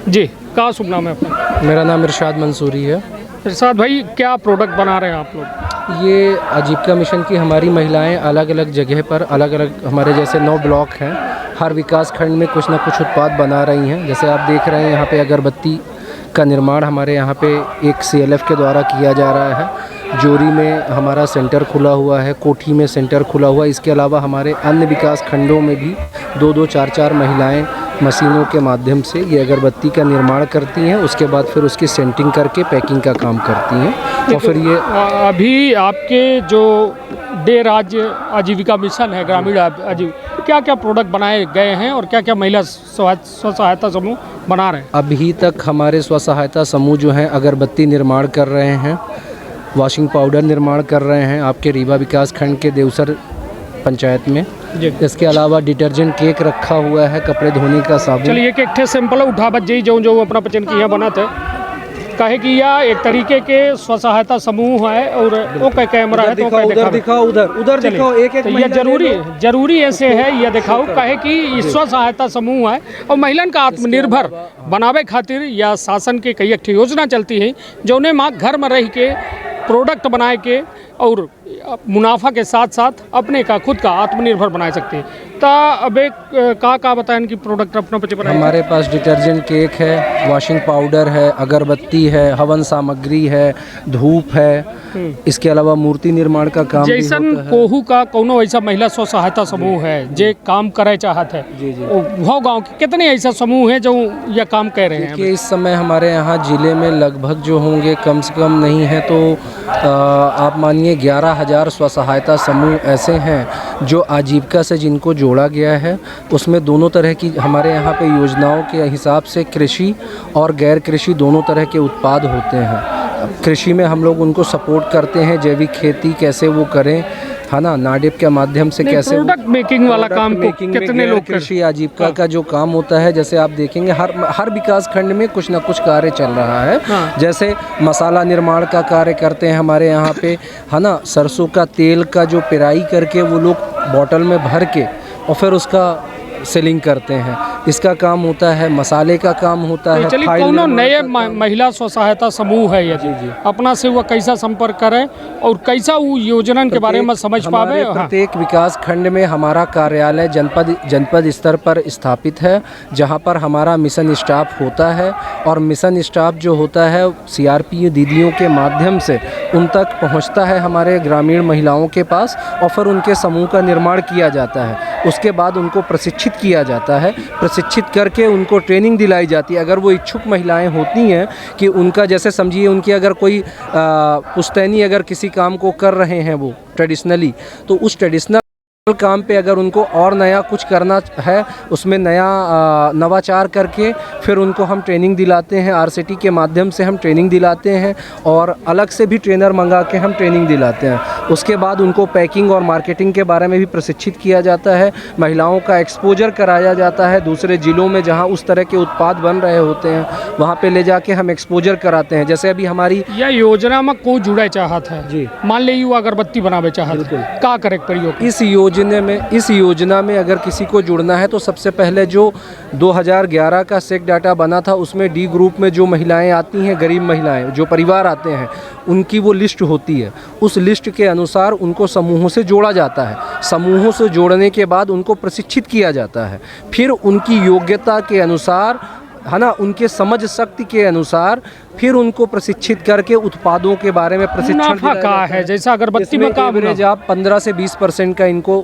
जी? का शुभ नाम है अपना? मेरा नाम इरशाद मंसूरी है। इरशाद भाई, क्या प्रोडक्ट बना रहे हैं आप लोग? ये आजीविका मिशन की हमारी महिलाएं अलग अलग जगह पर अलग अलग हमारे जैसे 9 ब्लॉक हैं, हर विकास खंड में कुछ ना कुछ उत्पाद बना रही हैं। जैसे आप देख रहे हैं यहाँ पे अगरबत्ती का निर्माण हमारे यहाँ पे एक CLF के द्वारा किया जा रहा है। जोरी में हमारा सेंटर खुला हुआ है, कोठी में सेंटर खुला हुआ है। इसके अलावा हमारे अन्य विकास खंडों में भी 2-2, 4-4 महिलाएं मशीनों के माध्यम से ये अगरबत्ती का निर्माण करती हैं। उसके बाद फिर उसकी सेंटिंग करके पैकिंग का काम करती हैं। और फिर ये अभी आपके जो डे राज्य आजीविका मिशन है ग्रामीण क्या क्या प्रोडक्ट बनाए गए हैं और क्या क्या महिला स्व सहायता समूह बना रहे हैं? अभी तक हमारे स्व सहायता समूह जो हैं अगरबत्ती निर्माण कर रहे हैं, वॉशिंग पाउडर निर्माण कर रहे हैं आपके रीवा विकास खंड के देवसर पंचायत में। इसके अलावा डिटर्जेंट केक रखा हुआ है, कपड़े धोने का साबुन। चलिए एक एक सैंपल उठावत जी जो अपना पचन की यहाँ बना थे, काहे कि यह एक तरीके के स्व सहायता समूह है और वो का कैमरा है तो उधर दिखाओ, उधर दिखाओ, एक तो ये जरूरी ऐसे है ये दिखाओ, काहे कि स्व सहायता समूह है और महिलन का आत्मनिर्भर बनावे खातिर या शासन के कई एक योजना चलती है जो उन्हें माँ घर में रह के प्रोडक्ट बनाए के और मुनाफा के साथ साथ अपने का खुद का आत्मनिर्भर बना सकते हैं। तो अब एक का बताएं कि प्रोडक्ट अपना बच्चे बनाए? हमारे पास डिटर्जेंट केक है, वॉशिंग पाउडर है, अगरबत्ती है, हवन सामग्री है, धूप है। इसके अलावा मूर्ति निर्माण का काम जैसन कोहू का कोनो ऐसा महिला स्व सहायता समूह है जे काम करे चाहत है, वो गाँव के कितने ऐसा समूह है जो यह काम कर रहे हैं? इस समय हमारे यहाँ जिले में लगभग जो होंगे कम से कम नहीं है तो आप मानिए 11,000 स्व सहायता समूह ऐसे हैं जो आजीविका से जिनको जोड़ा गया है। उसमें दोनों तरह की हमारे यहाँ पे योजनाओं के हिसाब से कृषि और गैर कृषि दोनों तरह के उत्पाद होते हैं। कृषि में हम लोग उनको सपोर्ट करते हैं, जैविक खेती कैसे वो करें, है ना, नाडेप के माध्यम से कैसे प्रोडक्ट मेकिंग वाला काम को कितने लोग कृषि आजीविका का जो काम होता है, जैसे आप देखेंगे हर विकास खंड में कुछ ना कुछ कार्य चल रहा है। जैसे मसाला निर्माण का कार्य करते हैं हमारे यहाँ पे, है ना, सरसों का तेल का जो पेराई करके वो लोग बॉटल में भर के और फिर उसका सेलिंग करते हैं, इसका काम होता है। मसाले का काम होता है। चलिए कोनो नए महिला स्व सहायता समूह है यदि अपना से वह कैसा संपर्क करें और कैसा वो योजना के बारे में समझ पावे? प्रत्येक विकास खंड में हमारा कार्यालय जनपद स्तर पर स्थापित है, जहां पर हमारा मिशन स्टाफ होता है और मिशन स्टाफ जो होता है CRP दीदियों के माध्यम से उन तक पहुंचता है हमारे ग्रामीण महिलाओं के पास और फिर उनके समूह का निर्माण किया जाता है। उसके बाद उनको प्रशिक्षित किया जाता है, प्रशिक्षित करके उनको ट्रेनिंग दिलाई जाती है। अगर वो इच्छुक महिलाएं होती हैं कि उनका जैसे समझिए उनकी अगर कोई पुश्तैनी अगर किसी काम को कर रहे हैं वो ट्रेडिशनली, तो उस ट्रेडिशनल काम पे अगर उनको और नया कुछ करना है, उसमें नया नवाचार करके फिर उनको हम ट्रेनिंग दिलाते हैं। RCT के माध्यम से हम ट्रेनिंग दिलाते हैं और अलग से भी ट्रेनर मंगा के हम ट्रेनिंग दिलाते हैं। उसके बाद उनको पैकिंग और मार्केटिंग के बारे में भी प्रशिक्षित किया जाता है। महिलाओं का एक्सपोजर कराया जाता है दूसरे ज़िलों में जहां उस तरह के उत्पाद बन रहे होते हैं, वहां पे ले जाके हम एक्सपोजर कराते हैं। जैसे अभी हमारी यह योजना में कोई जुड़े चाहत है जी, मान ली वो अगरबत्ती बनावे चाहत है, का करे प्रयोग? इस योजना में अगर किसी को जुड़ना है तो सबसे पहले जो 2011 का सेक डाटा बना था उसमें D ग्रुप में जो महिलाएं आती हैं, गरीब महिलाएं जो परिवार आते हैं, उनकी वो लिस्ट होती है। उस लिस्ट के अनुसार उनको समूहों से जोड़ा जाता है। समूहों से जोड़ने के बाद उनको प्रशिक्षित किया जाता है। फिर उनकी योग्यता के अनुसार, है ना, उनके समझ शक्ति के अनुसार फिर उनको प्रशिक्षित करके उत्पादों के बारे में प्रशिक्षण दिया जाता है। जैसा अगरबत्ती में काम एवरेज आप 15 से 20% का इनको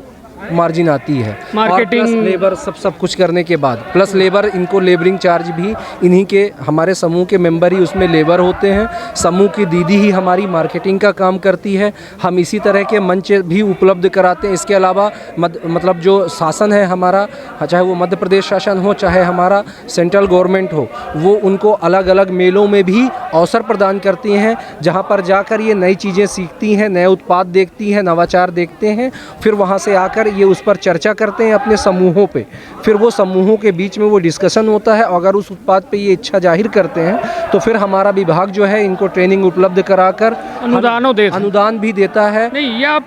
मार्जिन आती है। मार्केटिंग- और प्लस लेबर सब कुछ करने के बाद प्लस लेबर, इनको लेबरिंग चार्ज भी इन्हीं के, हमारे समूह के मेंबर ही उसमें लेबर होते हैं। समूह की दीदी ही हमारी मार्केटिंग का काम करती है। हम इसी तरह के मंच भी उपलब्ध कराते हैं। इसके अलावा मतलब जो शासन है हमारा, चाहे वो मध्य प्रदेश शासन हो चाहे हमारा सेंट्रल गवर्नमेंट हो, वो उनको अलग अलग मेलों में भी अवसर प्रदान करती हैं, जहाँ पर जाकर ये नई चीज़ें सीखती हैं, नए उत्पाद देखती हैं, नवाचार देखते हैं। फिर वहाँ से आकर ये उस पर चर्चा करते हैं अपने समूहों पे। फिर वो समूहों के बीच में वो डिस्कशन होता है। अगर उस उत्पाद पे ये इच्छा जाहिर करते हैं तो फिर हमारा विभाग जो है इनको ट्रेनिंग उपलब्ध कराकर अनुदान भी देता है। नहीं, ये आप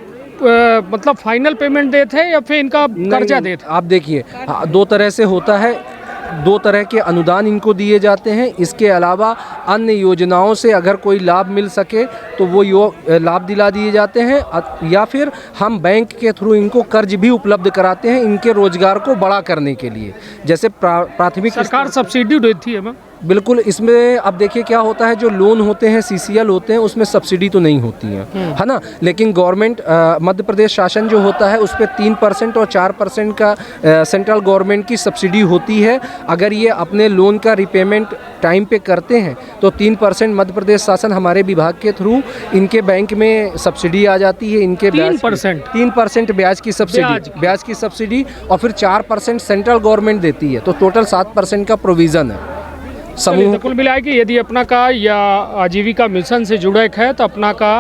मतलब फाइनल पेमेंट देते हैं या फिर इनका कर्जा देते हैं? आप देखिए, दो तरह से होता है। दो तरह के अनुदान इनको दिए जाते हैं। इसके अलावा अन्य योजनाओं से अगर कोई लाभ मिल सके तो वो लाभ दिला दिए जाते हैं, या फिर हम बैंक के थ्रू इनको कर्ज भी उपलब्ध कराते हैं इनके रोजगार को बड़ा करने के लिए। जैसे प्राथमिक सरकार सब्सिडी देती है। बिल्कुल, इसमें अब देखिए क्या होता है, जो लोन होते हैं सीसीएल होते हैं उसमें सब्सिडी तो नहीं होती है ना, लेकिन गवर्नमेंट मध्य प्रदेश शासन जो होता है उस पर 3% और 4% का सेंट्रल गवर्नमेंट की सब्सिडी होती है। अगर ये अपने लोन का रिपेमेंट टाइम पे करते हैं तो 3% मध्य प्रदेश शासन हमारे विभाग के थ्रू इनके बैंक में सब्सिडी आ जाती है। इनके 3% ब्याज की सब्सिडी और फिर 4% सेंट्रल गवर्नमेंट देती है, तो टोटल 7% का प्रोविज़न है समूह। कुल मिला के यदि अपना का या आजीविका मिशन से जुड़े है तो अपना का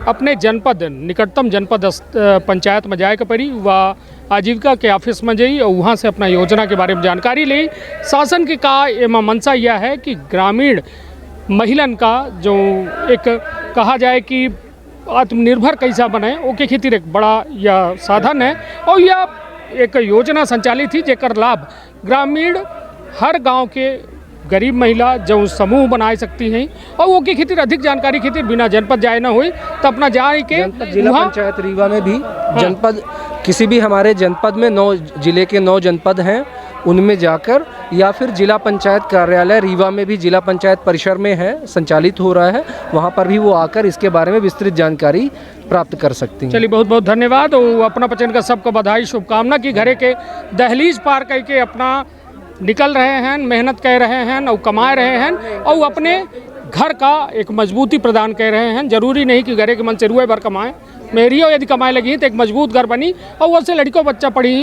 अपने जनपद, निकटतम जनपद पंचायत में जाए के पड़ी, व आजीविका के ऑफिस में जाइए और वहाँ से अपना योजना के बारे में जानकारी ली। शासन के का एवं मंशा यह है कि ग्रामीण महिलन का जो एक कहा जाए कि आत्मनिर्भर कैसा बने, ओके खातिर एक बड़ा यह साधन है। और यह एक योजना संचालित थी जेकर लाभ ग्रामीण हर गांव के गरीब महिला जो समूह बना सकती हैं। और वो की खातिर अधिक जानकारी खातिर बिना जनपद जाए ना हुई तो अपना जाए के जिला पंचायत रीवा में भी जनपद, किसी भी हमारे जनपद में 9 जिले के 9 जनपद हैं, उनमें जाकर, या फिर जिला पंचायत कार्यालय रीवा में भी जिला पंचायत परिसर में है, संचालित हो रहा है, वहाँ पर भी वो आकर इसके बारे में विस्तृत जानकारी प्राप्त कर सकती हैं। चलिए, बहुत बहुत धन्यवाद। और अपना पचन का सबको बधाई, शुभकामना कि घरे के दहलीज पार करके अपना निकल रहे हैं, मेहनत कर रहे हैं और कमा रहे हैं और अपने घर का एक मजबूती प्रदान कर रहे हैं। जरूरी नहीं कि घरे के मन से रुए भर कमाएं, मेरियो यदि कमाए लगी तो एक मजबूत घर बनी, और वैसे लड़कों बच्चा पढ़ी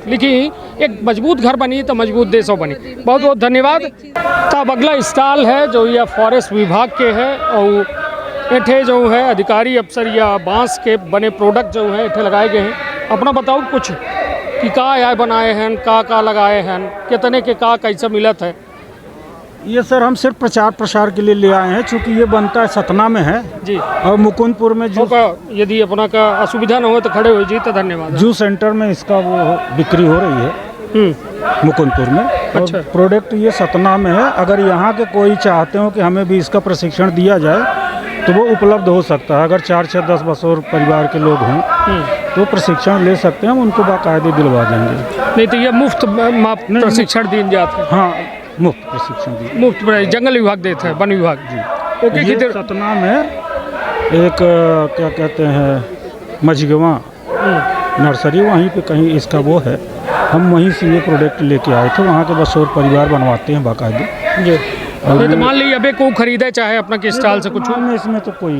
लिखी एक मजबूत घर बनी तो मजबूत देशों बनी। बहुत बहुत धन्यवाद। तब अगला स्टॉल है जो यह फॉरेस्ट विभाग के है, और इठे जो है अधिकारी अफसर या बांस के बने प्रोडक्ट जो है इठे लगाए गए हैं। अपना बताओ कुछ कि का आय बनाए हैं, का लगाए हैं, कितने के का कैसे मिलत है? ये सर हम सिर्फ प्रचार प्रसार के लिए ले आए हैं, चूँकि ये बनता है सतना में है जी, और मुकुंदपुर में जो यदि अपना का असुविधा न हो तो खड़े हो जी, तो धन्यवाद। जू सेंटर में इसका वो बिक्री हो रही है मुकुंदपुर में। अच्छा। और प्रोडक्ट ये सतना में है। अगर यहाँ के कोई चाहते हो कि हमें भी इसका प्रशिक्षण दिया जाए तो वो उपलब्ध हो सकता है। अगर 4, 6, 10 बस और परिवार के लोग हों तो प्रशिक्षण ले सकते हैं, हम उनको बाकायदे दिलवा देंगे। नहीं तो ये मुफ्त प्रशिक्षण दिए जाते हैं? हाँ, मुफ्त प्रशिक्षण दिए, मुफ्त जंगल विभाग देते हैं, वन विभाग जी। ओके, ये सतना में एक क्या कहते हैं मझगवा नर्सरी, वहीं पे कहीं इसका वो है, हम वहीं से ये प्रोडक्ट लेके आए थे। वहाँ के बस और परिवार बनवाते हैं बाकायदे जी। और तो मान लीजिए अबे को खरीदे चाहे अपना के स्टॉल से कुछ, इसमें तो कोई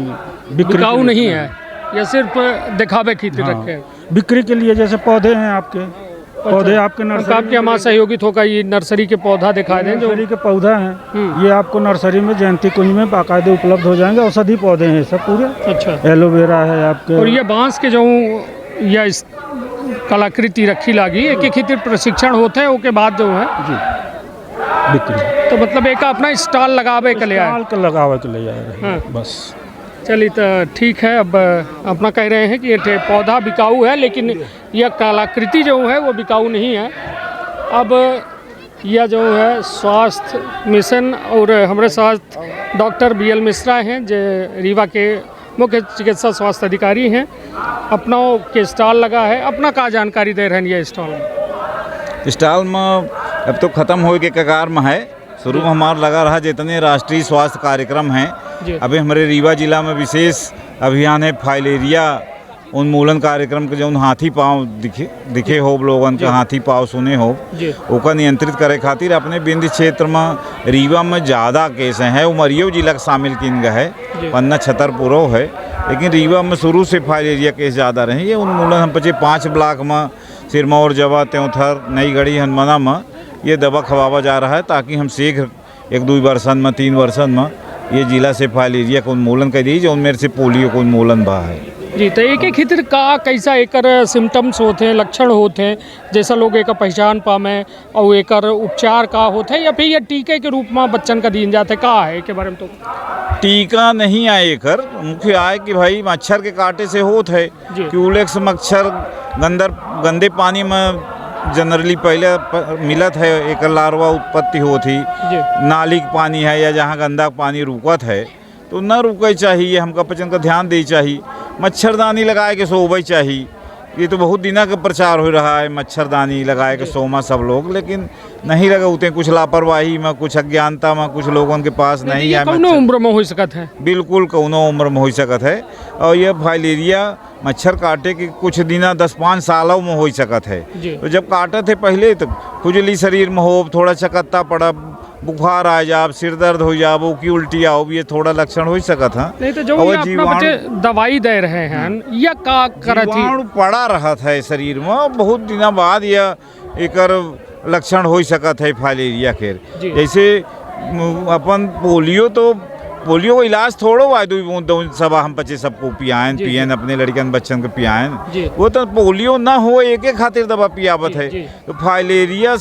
बिकाऊ नहीं है, या सिर्फ दिखावे की रखे हैं बिक्री के लिए। जैसे पौधे हैं आपके, पौधे आपके नर्सरी, आपके हमारा सहयोगी होगा, ये नर्सरी के पौधा दिखा दें, जो नर्सरी के पौधा हैं, ये आपको नर्सरी में जयंती कुंज में बाकायदे उपलब्ध हो जाएंगे। औषधि पौधे हैं सब पूरे। अच्छा, एलोवेरा है आपके। और ये बांस के जो या कलाकृति रखी लागी, एक खातिर प्रशिक्षण होते हैं, उसके बाद जो है जी बिक्री। तो मतलब एक अपना स्टॉल लगावे के लिए आए, लगावे के लिए आए बस। चलिए तो ठीक है। अब अपना कह रहे हैं कि ये पौधा बिकाऊ है, लेकिन यह कलाकृति जो है वो बिकाऊ नहीं है। अब यह जो है स्वास्थ्य मिशन, और हमारे साथ डॉक्टर BL मिश्रा हैं जो रीवा के मुख्य चिकित्सा स्वास्थ्य अधिकारी हैं। अपना के स्टॉल लगा है, अपना का जानकारी दे रहे हैं ये स्टॉल में अब तो ख़त्म हो के कगार में है। शुरू में हमारा लगा रहा जितने राष्ट्रीय स्वास्थ्य कार्यक्रम हैं, अभी हमारे रीवा जिला में विशेष अभियान है फाइलेरिया उन्मूलन कार्यक्रम के जौन हाथी पाँव दिखे हो लोगन के, हाथी पाँव सुने हो, ओका नियंत्रित करे खातिर अपने विंध्य क्षेत्र में रीवा में ज़्यादा केस हैं। उमरियो जिला शामिल किन गए है, पन्ना छतरपुरो है, लेकिन रीवा में शुरू से फाइलेरिया केस ज़्यादा रहे। ये उन्मूलन हम 5 ब्लॉक में सिरमौर, जवा, त्योंथर, नई गढ़ी, हनुमाना में ये दवा खवावा जा रहा है, ताकि हम शीघ्र 1-2 वर्षन में 3 वर्षन में ये जिला से फाइलेरिया का उन्मूलन कर दी, जो मेरे से पोलियो का उन्मूलन बा है। जी, तो एक खितर का कैसा एकर सिम्टम्स होते हैं, लक्षण होते हैं, जैसा लोग एक पहचान पामे, और एकर उपचार का होते हैं, या फिर ये टीके के रूप में बच्चन का दीन जाते का है के बारे में? तो टीका नहीं आए एकर मुख्य आए कि भाई मच्छर के काटे से होत है, क्यूलेक्स मच्छर गंदे पानी में जनरली पहले मिलत है, एक लार्वा उत्पत्ति होती, नाली का पानी है या जहाँ गंदा पानी रुकत है तो न रुके चाहिए, हमका बच्चन का ध्यान दे चाहिए, मच्छरदानी लगाए के सोवे चाहिए। ये तो बहुत दिना का प्रचार हो रहा है मच्छरदानी लगाए के सोमा सब लोग, लेकिन नहीं लगाते, कुछ लापरवाही में, कुछ अज्ञानता में, कुछ लोगों के पास नहीं है। कौनो उम्र में हो सकत है? बिल्कुल कौनो उम्र में हो सकत है, और यह फाइलेरिया मच्छर काटे के कुछ दिना 10-5 सालों में हो सकत है। तो जब काटत है पहले तो खुजली शरीर में हो, थोड़ा चकत्ता पड़ा, बुखार आ जाब, सिर दर्द हो जाब, की उल्टी आओ, ये थोड़ा लक्षण हो सकत है। नहीं तो जो अपना बच्चे दवाई दे रहे हैं या का करत ही जीवाणु पड़ा रहत है शरीर में, बहुत दिना बाद यह एकर लक्षण हो सकत है फाइलेरिया के। जैसे अपन पोलियो का इलाज थोड़ो आए, 2 बूंद सब हम बच्चे सबको पियान अपने लड़कन बच्चन को पियान, वो तो पोलियो ना हो एक खातिर दवा पियावत है। तो फाइलेरिया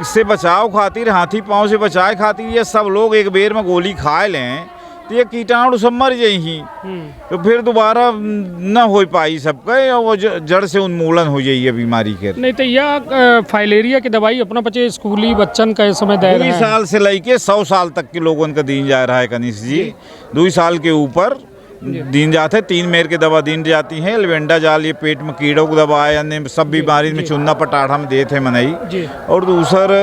से बचाव खातिर, हाथी पाँव से बचाए खातिर ये सब लोग एक बेर में गोली खा लें तो ये कीटाणु सब मर जाही, तो फिर दोबारा न हो पाई सबका, वो जड़ से उन्मूलन हो जाइए बीमारी के। नहीं तो यह फाइलेरिया की दवाई अपना बच्चे स्कूली बच्चन का समय दे रहे हैं? 2 साल से लेके 100 साल तक के लोगों का दीन जा रहा है कनिष जी। 2 साल के ऊपर दीन जाते, 3 मेर की दवा दीन जाती है, एल्वेंडा जाल, ये पेट में कीड़ों की दवा है, अन्य सब बीमारी में चुन्ना पटाढ़ा में देते मनई। और दूसर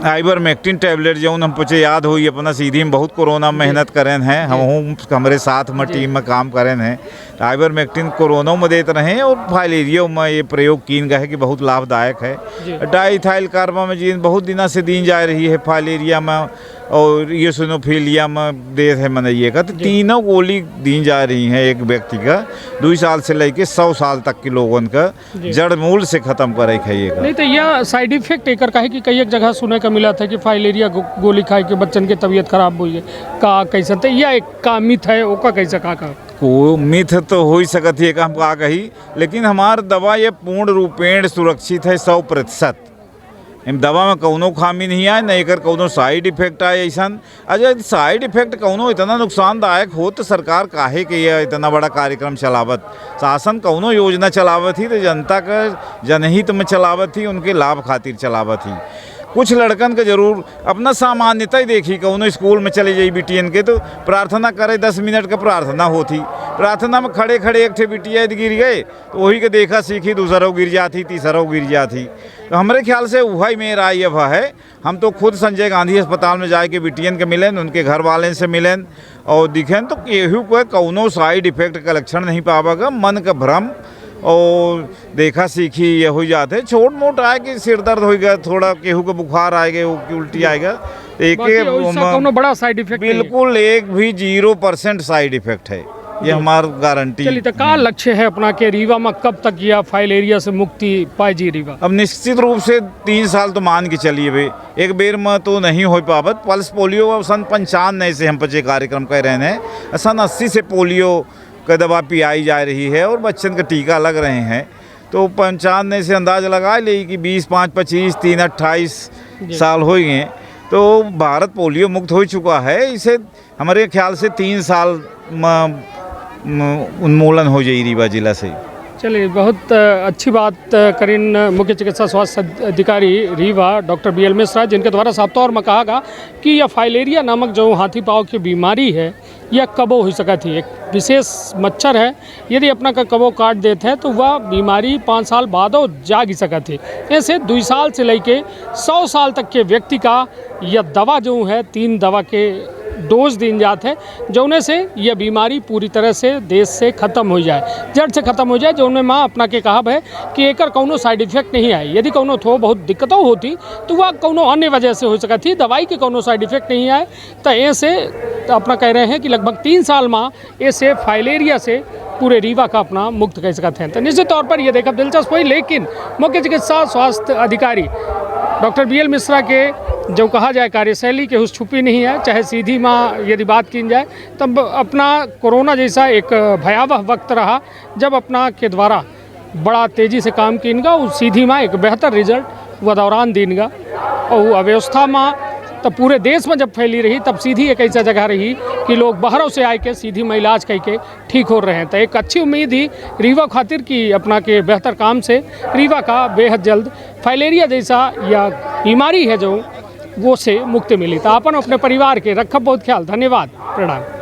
आइवरमेक्टिन टैबलेट जो हम पचे याद हुई अपना सीधी में बहुत कोरोना में मेहनत करें हैं, हम हमारे साथ में टीम में काम करें हैं, आइवरमेक्टिन कोरोना में देते रहे, और फाइलेरिया में ये प्रयोग कीन गए कि बहुत लाभदायक है। डाइथाइल कार्बामेजिन बहुत दिनों से दीन जा रही है फाइलेरिया में, और इयोसिनोफिलिया में दे है मनइएगा, तो तीनों गोली दी जा रही हैं एक व्यक्ति का 2 साल से लेके 100 साल तक के लोगों का, जड़ मूल से खत्म करे खाइएगा। नहीं तो यह साइड इफेक्ट एक है कि कई एक जगह सुने का मिला था कि फाइलेरिया गोली खाए के बच्चन की तबीयत खराब हुई है, का कैसा था, यह एक का मिथ है, ओका कैसा का को मिथ तो हो ही सकती है, हम का कही, लेकिन हमार दवा ये पूर्ण रूपेण सुरक्षित है 100%। इन दवा में कौनो खामी नहीं आए, न एक कौनो साइड इफेक्ट आए ऐसा। अच्छा, साइड इफेक्ट कौनो इतना नुकसानदायक हो तो सरकार काहे के ये इतना बड़ा कार्यक्रम चलावत, शासन कौनो योजना चलावत ही तो जनता का जनहित में चलावत ही, उनके लाभ खातिर चलावत ही। कुछ लड़कन के जरूर अपना सामान्यता ही देखी, कौनो स्कूल में चले जाई बिटियन के तो प्रार्थना करे, 10 मिनट का प्रार्थना होती, प्रार्थना में खड़े खड़े एक ठे बिटिया गिर गए तो वही के देखा सीखी, दूसरों गिर जाती, तीसरों गिर जाती। तो हमारे ख्याल से वही मेरा ये है। हम तो खुद संजय गांधी अस्पताल में जाके बिटियन के मिलें, उनके घर वाले से मिलें और दिखें तो केहू को कौनो साइड इफेक्ट का लक्षण नहीं पावेगा। मन का भ्रम और देखा सीखी ये हो जाते, छोट मोट आए कि सिर दर्द होगा, थोड़ा केहू का बुखार आएगा, वो की उल्टी आएगा, एक बड़ा साइड इफेक्ट बिल्कुल एक भी 0% साइड इफेक्ट है, ये हमारा गारंटी। चलिए, तो क्या लक्ष्य है अपना के रीवा में कब तक यह फाइलेरिया से मुक्ति पाए जी रीवा? अब निश्चित रूप से 3 साल तो मान के चलिए भाई, एक बेर में तो नहीं हो पावत। पल्स पोलियो सन 95 से हम पचे कार्यक्रम कर रहे हैं, सन 80 से पोलियो का दवा पिलाई जा रही है और बच्चन का टीका लग रहे हैं, तो 95 से अंदाज लगा ले कि 20, 5, 25, 3, 28 साल हो गए तो भारत पोलियो मुक्त हो चुका है। इसे हमारे ख्याल से 3 साल उन्मूलन हो जाए रीवा जिला से। चलिए, बहुत अच्छी बात करीन मुख्य चिकित्सा स्वास्थ्य अधिकारी रीवा डॉक्टर BL मिश्रा, जिनके द्वारा साफ तौर में कहा गया कि यह फाइलेरिया नामक जो हाथी पाँव की बीमारी है यह कबो हो सकती थी, एक विशेष मच्छर है, यदि अपना का कबो काट देते हैं तो वह बीमारी 5 साल बाद जाग ही सकती थी। ऐसे 2 साल से लेके 100 साल तक के व्यक्ति का यह दवा जो है 3 दवा के डोज दिन जात है जौने से यह बीमारी पूरी तरह से देश से ख़त्म हो जाए, जड़ से ख़त्म हो जाए। जौने माँ अपना के कहब है कि एकर कौनो साइड इफेक्ट नहीं आए। यदि कौनो थो बहुत दिक्कतों होती तो वह कौनो अन्य वजह से हो सकती थी, दवाई के कौनो साइड इफेक्ट नहीं आए। तो ऐसे अपना कह रहे हैं कि लगभग 3 साल माँ ऐसे फाइलेरिया से पूरे रीवा का अपना मुक्त कर सकते हैं। तो निश्चित तौर पर यह देखा दिलचस्प हुई, लेकिन मुख्य चिकित्सा स्वास्थ्य अधिकारी डॉक्टर BL मिश्रा के जो कहा जाए कार्यशैली के उस छुपी नहीं है। चाहे सीधी माँ यदि बात की जाए तब अपना कोरोना जैसा एक भयावह वक्त रहा जब अपना के द्वारा बड़ा तेज़ी से काम किनगा, उस सीधी माँ एक बेहतर रिजल्ट वह दौरान दीनगा। और अव्यवस्था माँ तब पूरे देश में जब फैली रही तब सीधी एक ऐसा जगह रही कि लोग बाहरों से आए के सीधी में इलाज करके ठीक हो रहे हैं। तो एक अच्छी उम्मीद ही रीवा खातिर की अपना के बेहतर काम से रीवा का बेहद जल्द फाइलेरिया जैसा या बीमारी है जो वो से मुक्ति मिली। तो अपन अपने परिवार के रखब बहुत ख्याल। धन्यवाद, प्रणाम।